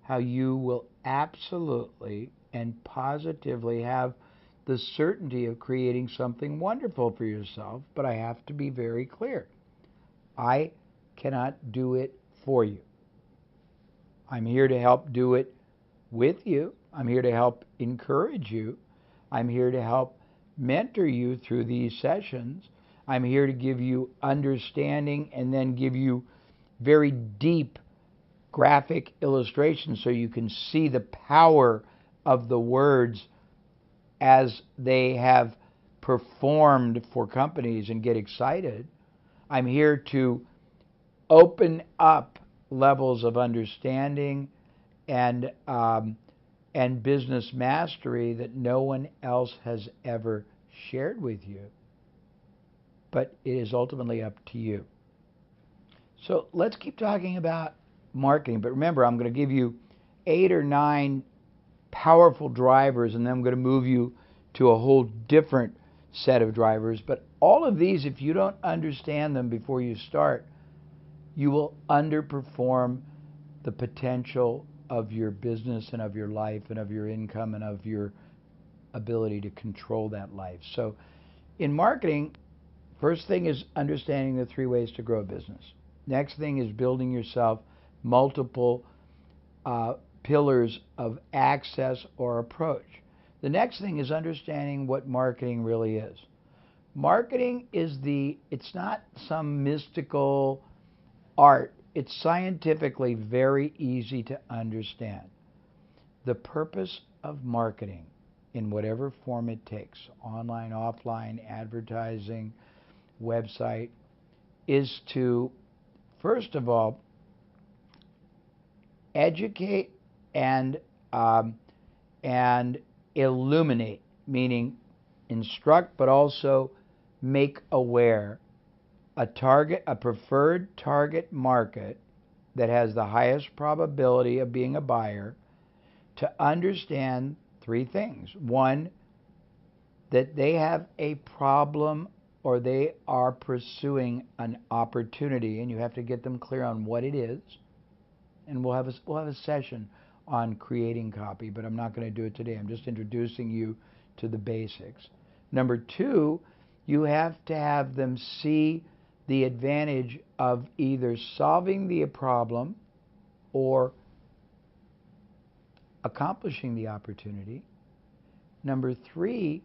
how you will absolutely and positively have the certainty of creating something wonderful for yourself. But I have to be very clear. I cannot do it for you. I'm here to help do it with you. I'm here to help encourage you. I'm here to help mentor you through these sessions. I'm here to give you understanding and then give you very deep graphic illustrations so you can see the power of the words as they have performed for companies and get excited. I'm here to open up levels of understanding and and business mastery that no one else has ever shared with you. But it is ultimately up to you. So let's keep talking about marketing. But remember, I'm going to give you 8 or 9 powerful drivers, and then I'm going to move you to a whole different set of drivers. But all of these, if you don't understand them before you start, you will underperform the potential of your business and of your life and of your income and of your ability to control that life. So in marketing, first thing is understanding the 3 ways to grow a business. Next thing is building yourself multiple pillars of access or approach. The next thing is understanding what marketing really is. Marketing is it's not some mystical art. It's scientifically very easy to understand. The purpose of marketing, in whatever form it takes, online, offline, advertising, website, is to, first of all, educate and and illuminate, meaning instruct, but also make aware a preferred target market that has the highest probability of being a buyer to understand 3 things. One, that they have a problem or they are pursuing an opportunity, and you have to get them clear on what it is. And we'll have a session on creating copy, but I'm not going to do it today. I'm just introducing you to the basics. Number 2, you have to have them see the advantage of either solving the problem or accomplishing the opportunity. Number 3,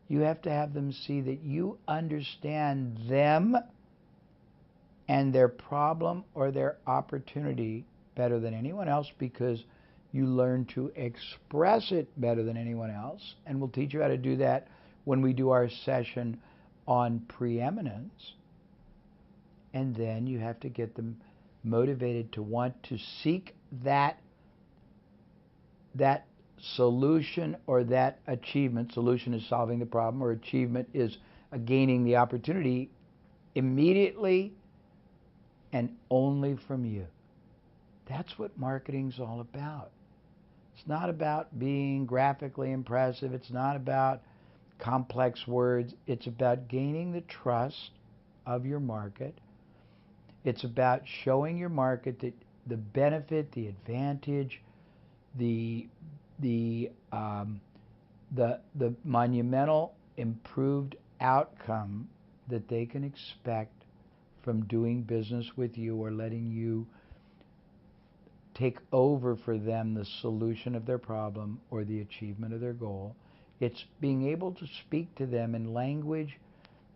you have to have them see that you understand them and their problem or their opportunity better than anyone else because you learn to express it better than anyone else. And we'll teach you how to do that when we do our session on preeminence. And then you have to get them motivated to want to seek that solution or that achievement. Solution is solving the problem, or achievement is gaining the opportunity immediately and only from you. That's what marketing's all about. It's not about being graphically impressive. It's not about complex words. It's about gaining the trust of your market. It's about showing your market that the benefit, the advantage, the monumental improved outcome that they can expect from doing business with you or letting you take over for them the solution of their problem or the achievement of their goal. It's being able to speak to them in language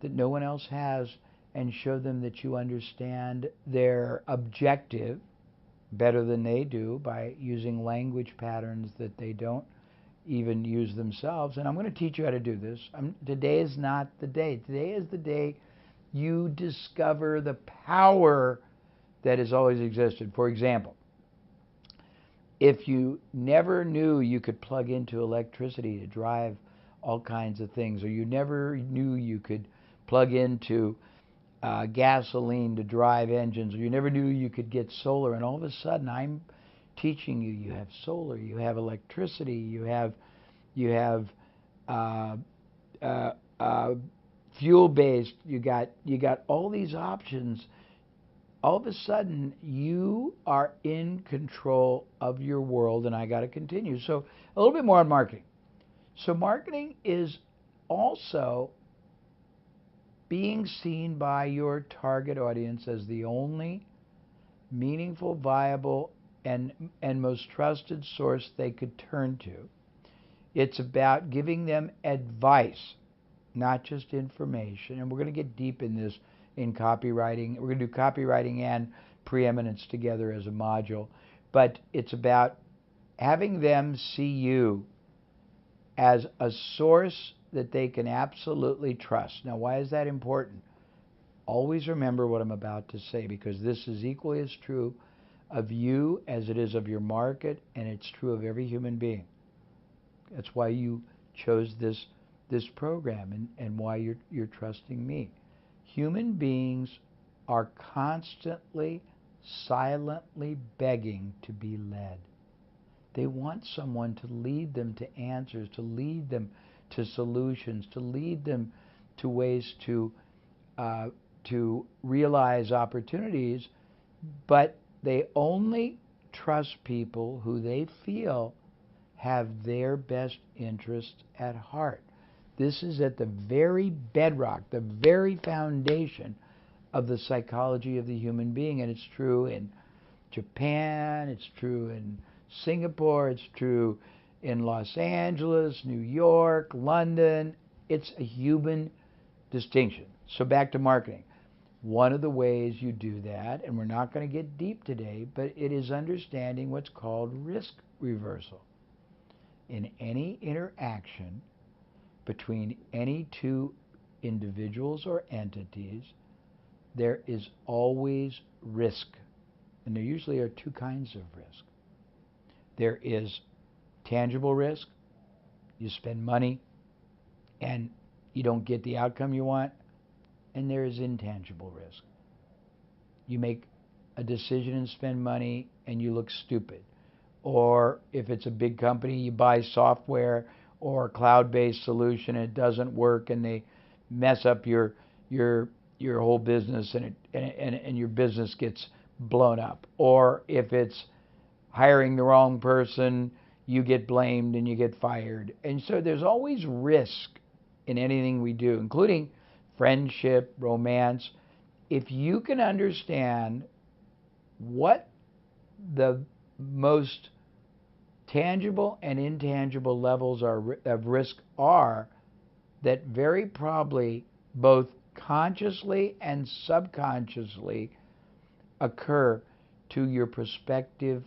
that no one else has and show them that you understand their objective better than they do by using language patterns that they don't even use themselves. And I'm going to teach you how to do this. Today is not the day. Today is the day you discover the power that has always existed. For example, if you never knew you could plug into electricity to drive all kinds of things, or you never knew you could plug into gasoline to drive engines, or you never knew you could get solar, and all of a sudden I'm teaching you, you have solar, you have electricity, you have fuel-based, you got all these options all of a sudden you are in control of your world, and I got to continue. So a little bit more on marketing. So marketing is also being seen by your target audience as the only meaningful, viable, and most trusted source they could turn to. It's about giving them advice, not just information. And we're going to get deep in this in copywriting. We're going to do copywriting and preeminence together as a module. But it's about having them see you as a source that they can absolutely trust. Now, why is that important? Always remember what I'm about to say, because this is equally as true of you as it is of your market, and it's true of every human being. That's why you chose this program, and why you're trusting me. Human beings are constantly, silently begging to be led. They want someone to lead them to answers, to lead them to solutions, to lead them to ways to realize opportunities, but they only trust people who they feel have their best interests at heart. This is at the very bedrock, the very foundation of the psychology of the human being, and it's true in Japan, it's true in Singapore, it's true in Los Angeles, New York, London. It's a human distinction. So back to marketing. One of the ways you do that, and we're not going to get deep today, but it is understanding what's called risk reversal. In any interaction between any two individuals or entities, there is always risk. And there usually are two kinds of risk. There is tangible risk. You spend money and you don't get the outcome you want. And there is intangible risk. You make a decision and spend money and you look stupid. Or if it's a big company, you buy software or a cloud-based solution and it doesn't work, and they mess up your whole business, and your business gets blown up. Or if it's hiring the wrong person, you get blamed and you get fired. And so there's always risk in anything we do, including friendship, romance. If you can understand what the most tangible and intangible levels of risk are, that very probably both consciously and subconsciously occur to your prospective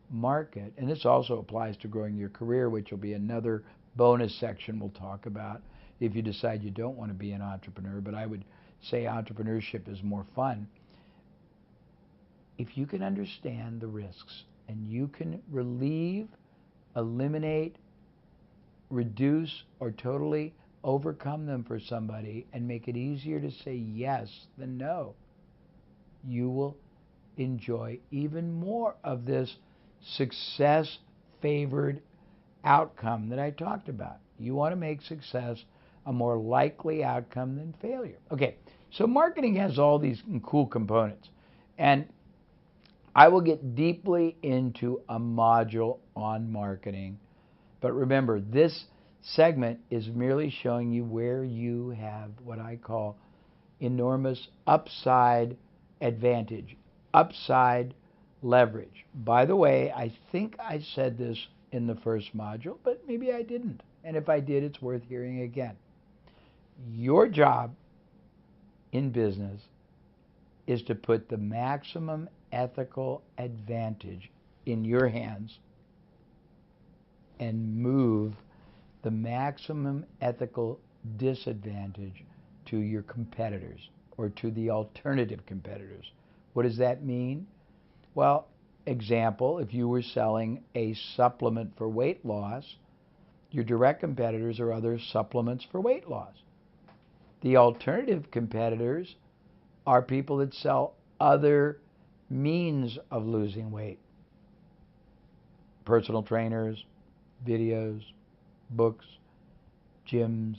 market. And this also applies to growing your career, which will be another bonus section we'll talk about if you decide you don't want to be an entrepreneur. But I would say entrepreneurship is more fun. If you can understand the risks and you can relieve, eliminate, reduce, or totally overcome them for somebody and make it easier to say yes than no, you will enjoy even more of this success-favored outcome that I talked about. You want to make success a more likely outcome than failure. Okay, so marketing has all these cool components. And I will get deeply into a module on marketing. But remember, this segment is merely showing you where you have what I call enormous upside advantage, upside leverage. By the way, I think I said this in the first module, but maybe I didn't. And if I did, it's worth hearing again. Your job in business is to put the maximum ethical advantage in your hands and move the maximum ethical disadvantage to your competitors or to the alternative competitors. What does that mean? Well, example, if you were selling a supplement for weight loss, your direct competitors are other supplements for weight loss. The alternative competitors are people that sell other means of losing weight. Personal trainers, videos, books, gyms,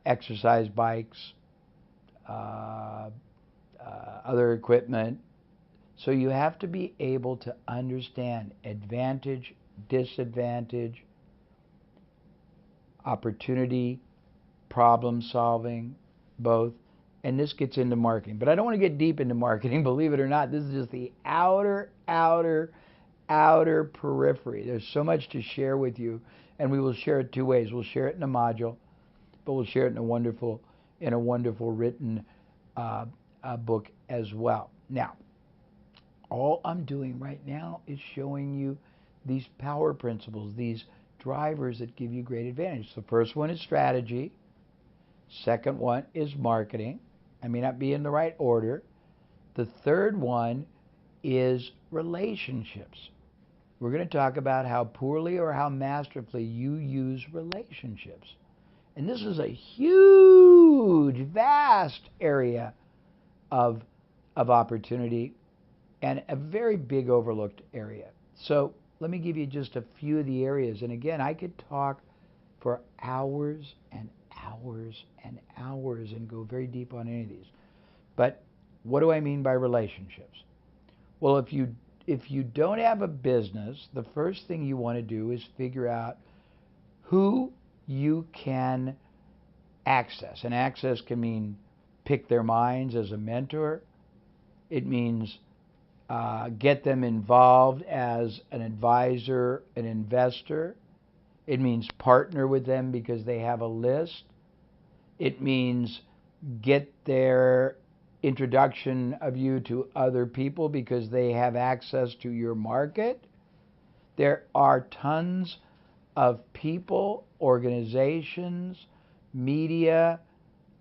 exercise bikes, other equipment. So you have to be able to understand advantage, disadvantage, opportunity, problem solving, both. And this gets into marketing. But I don't want to get deep into marketing, believe it or not. This is just the outer periphery. There's so much to share with you, and we will share it two ways. We'll share it in a module, but we'll share it in a wonderful written book as well. Now, all I'm doing right now is showing you these power principles, these drivers that give you great advantage. The first one is strategy. Second one is marketing. I may not be in the right order. The third one is relationships. We're going to talk about how poorly or how masterfully you use relationships. And this is a huge, vast area of opportunity and a very big overlooked area. So let me give you just a few of the areas. And again, I could talk for hours and hours and hours and go very deep on any of these. But what do I mean by relationships? Well, if you don't have a business, the first thing you want to do is figure out who you can access. And access can mean pick their minds as a mentor. It means get them involved as an advisor, an investor. It means partner with them because they have a list. It means get their introduction of you to other people because they have access to your market. There are tons of people, organizations, media,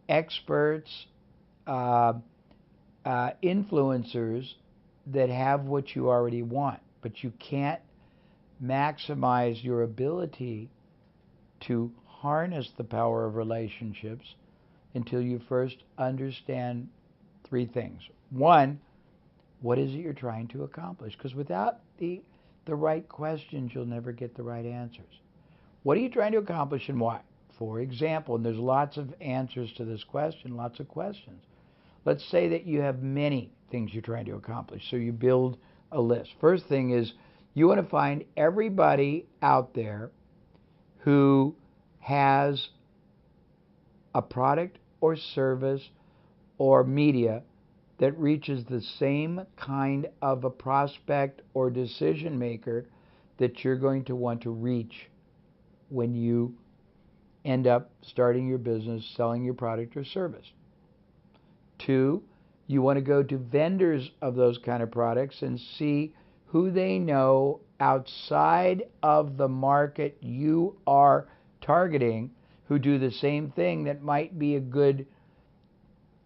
experts, influencers that have what you already want, but you can't maximize your ability to harness the power of relationships until you first understand three things. One, what is it you're trying to accomplish? Because without the right questions, you'll never get the right answers. What are you trying to accomplish and why? For example, and there's lots of answers to this question, lots of questions. Let's say that you have many things you're trying to accomplish. So you build a list. First thing is you want to find everybody out there who has a product or service or media that reaches the same kind of a prospect or decision maker that you're going to want to reach when you end up starting your business, selling your product or service. Two, you want to go to vendors of those kind of products and see who they know outside of the market you are targeting who do the same thing that might be a good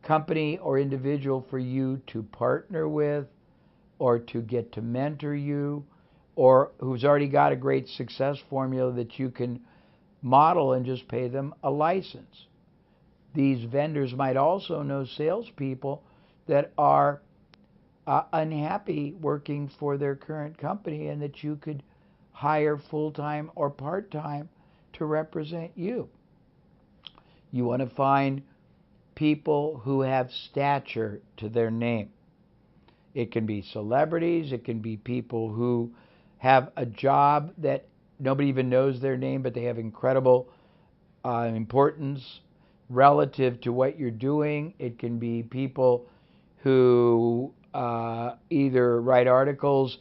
company or individual for you to partner with or to get to mentor you, or who's already got a great success formula that you can model and just pay them a license. These vendors might also know salespeople that are unhappy working for their current company and that you could hire full-time or part-time to represent you. You want to find people who have stature to their name. It can be celebrities, it can be people who have a job that nobody even knows their name, but they have incredible importance relative to what you're doing. It can be people who either write articles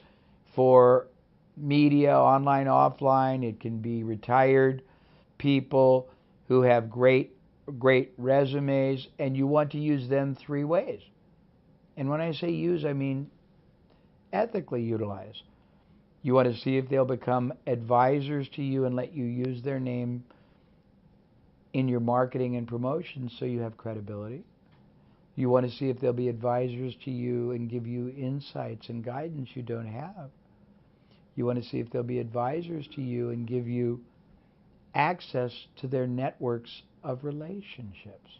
for media, online, offline. It can be retired people who have great resumes, and you want to use them three ways. And when I say use, I mean ethically utilize. You want to see if they'll become advisors to you and let you use their name in your marketing and promotion so you have credibility. You want to see if they'll be advisors to you and give you insights and guidance you don't have. You want to see if they'll be advisors to you and give you access to their networks of relationships.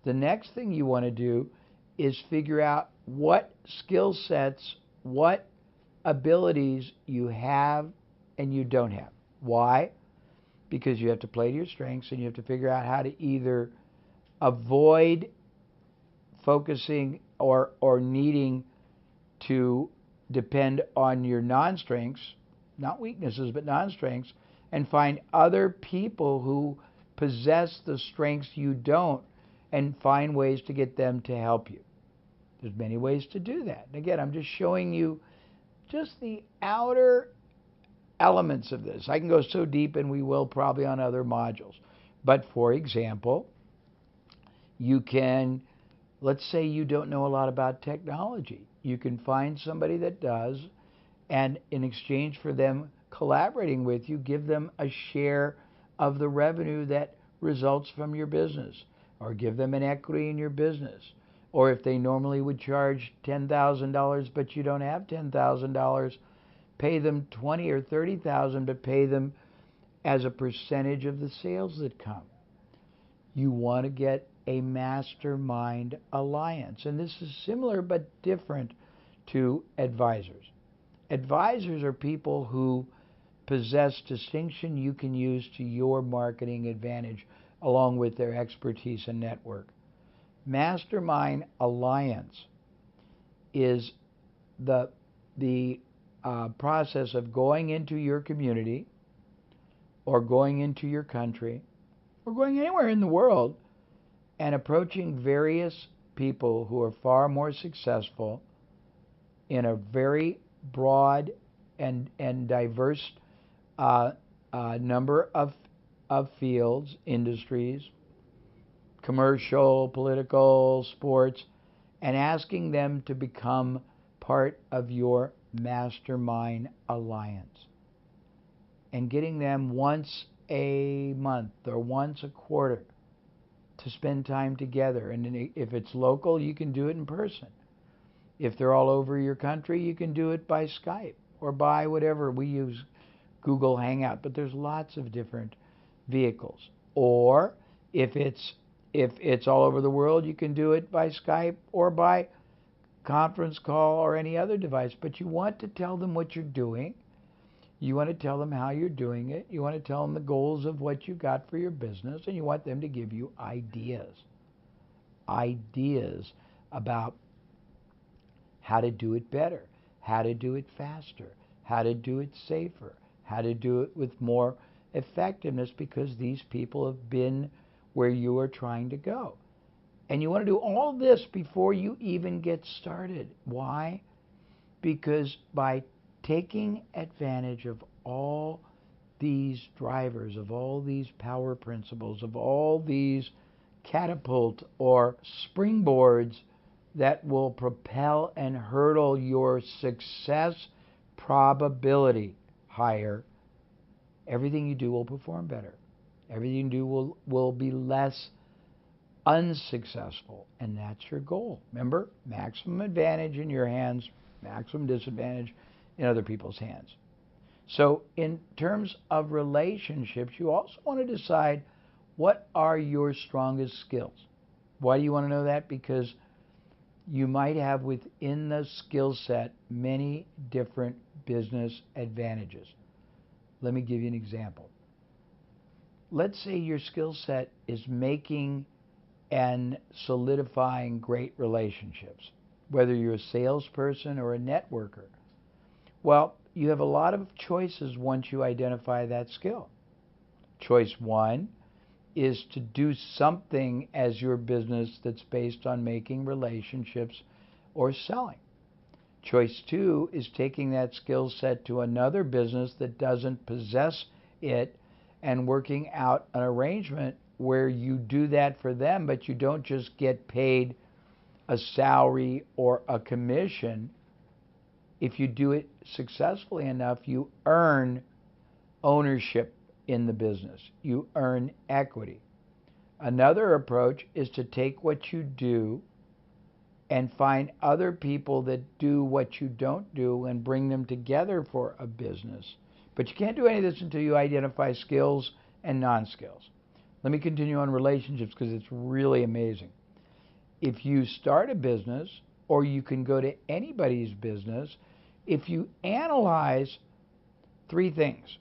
The next thing you want to do is figure out what skill sets, what abilities you have and you don't have. Why? Because you have to play to your strengths and you have to figure out how to either avoid focusing or needing to depend on your non-strengths, not weaknesses, but non-strengths, and find other people who possess the strengths you don't and find ways to get them to help you. There's many ways to do that. And again, I'm just showing you just the outer elements of this. I can go so deep, and we will probably on other modules. But for example, you can, let's say you don't know a lot about technology. You can find somebody that does, and in exchange for them collaborating with you, give them a share of the revenue that results from your business, or give them an equity in your business. Or if they normally would charge $10,000 but you don't have $10,000, pay them $20,000 or $30,000, but pay them as a percentage of the sales that come. You want to get a mastermind alliance. And this is similar but different to advisors. Advisors are people who possess distinction you can use to your marketing advantage along with their expertise and network. Mastermind alliance is the process of going into your community or going into your country or going anywhere in the world and approaching various people who are far more successful in a very broad and diverse number of fields, industries, commercial, political, sports, and asking them to become part of your mastermind alliance and getting them once a month or once a quarter to spend time together. And if it's local, you can do it in person. If they're all over your country, you can do it by Skype or by whatever. We use Google Hangout, but there's lots of different vehicles. Or if it's all over the world, you can do it by Skype or by conference call or any other device. But you want to tell them what you're doing. You want to tell them how you're doing it. You want to tell them the goals of what you got for your business, and you want them to give you ideas. Ideas about how to do it better, how to do it faster, how to do it safer, how to do it with more effectiveness, because these people have been where you are trying to go. And you want to do all this before you even get started. Why? Because by taking advantage of all these drivers, of all these power principles, of all these catapult or springboards that will propel and hurdle your success probability higher, everything you do will perform better. Everything you do will be less unsuccessful, and that's your goal. Remember, maximum advantage in your hands, maximum disadvantage in other people's hands. So in terms of relationships, you also want to decide what are your strongest skills. Why do you want to know that? Because you might have within the skill set many different business advantages. Let me give you an example. Let's say your skill set is making and solidifying great relationships, whether you're a salesperson or a networker. Well, you have a lot of choices once you identify that skill. Choice one is to do something as your business that's based on making relationships or selling. Choice two is taking that skill set to another business that doesn't possess it and working out an arrangement where you do that for them, but you don't just get paid a salary or a commission. If you do it successfully enough, you earn ownership in the business. You earn equity. Another approach is to take what you do and find other people that do what you don't do and bring them together for a business. But you can't do any of this until you identify skills and non-skills. Let me continue on relationships because it's really amazing. If you start a business, or you can go to anybody's business, if you analyze three things: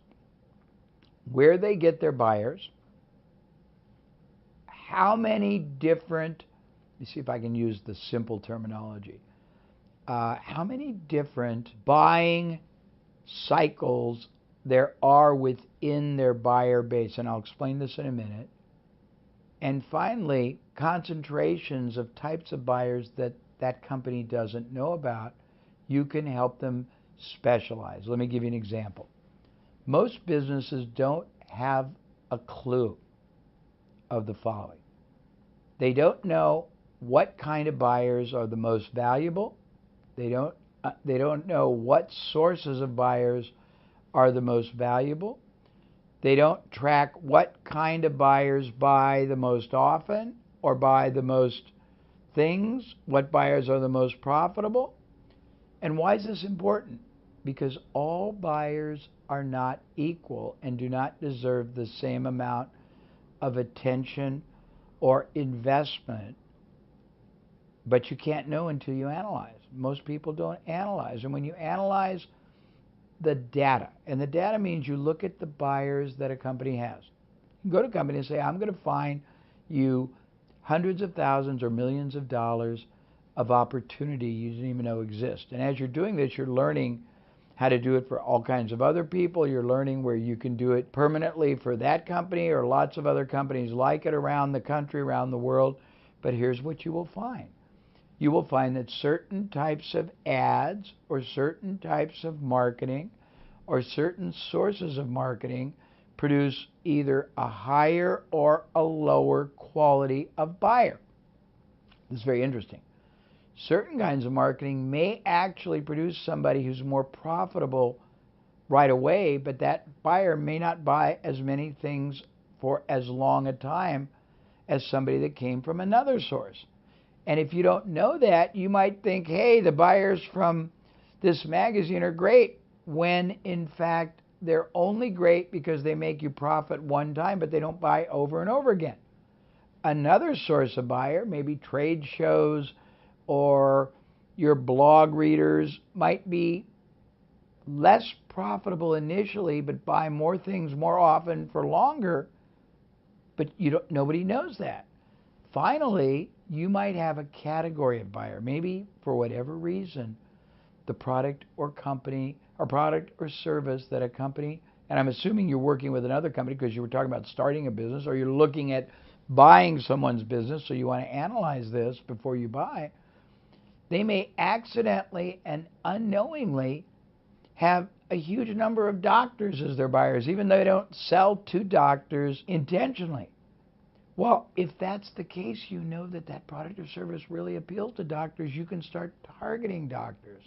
where they get their buyers, how many different me see if I can use the simple terminology. How many different buying cycles there are within their buyer base, and I'll explain this in a minute. And finally, concentrations of types of buyers that that company doesn't know about. You can help them specialize. Let me give you an example. Most businesses don't have a clue of the following. They don't know what kind of buyers are the most valuable. They don't know what sources of buyers are the most valuable. They don't track what kind of buyers buy the most often or buy the most things, what buyers are the most profitable. And why is this important? Because all buyers are not equal and do not deserve the same amount of attention or investment. But you can't know until you analyze. Most people don't analyze. And when you analyze the data, and the data means you look at the buyers that a company has. You go to a company and say, I'm going to find you hundreds of thousands or millions of dollars of opportunity you didn't even know exist. And as you're doing this, you're learning how to do it for all kinds of other people. You're learning where you can do it permanently for that company or lots of other companies like it around the country, around the world. But here's what you will find. You will find that certain types of ads or certain types of marketing or certain sources of marketing produce either a higher or a lower quality of buyer. This is very interesting. Certain kinds of marketing may actually produce somebody who's more profitable right away, but that buyer may not buy as many things for as long a time as somebody that came from another source. And if you don't know that, you might think, hey, the buyers from this magazine are great, when in fact they're only great because they make you profit one time, but they don't buy over and over again. Another source of buyer, maybe trade shows or your blog readers, might be less profitable initially, but buy more things more often for longer, but nobody knows that. Finally, you might have a category of buyer. Maybe for whatever reason, the product or company or product or service that a company, and I'm assuming you're working with another company because you were talking about starting a business, or you're looking at buying someone's business, so you want to analyze this before you buy. They may accidentally and unknowingly have a huge number of doctors as their buyers, even though they don't sell to doctors intentionally. Well, if that's the case, you know that that product or service really appeals to doctors. You can start targeting doctors.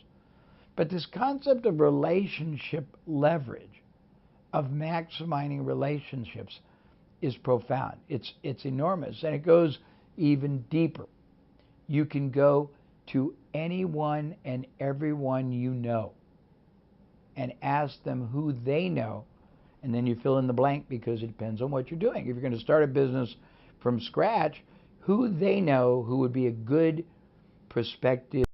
But this concept of relationship leverage, of maximizing relationships, is profound. It's enormous, and it goes even deeper. You can go to anyone and everyone you know and ask them who they know, and then you fill in the blank because it depends on what you're doing. If you're going to start a business from scratch, who they know who would be a good prospective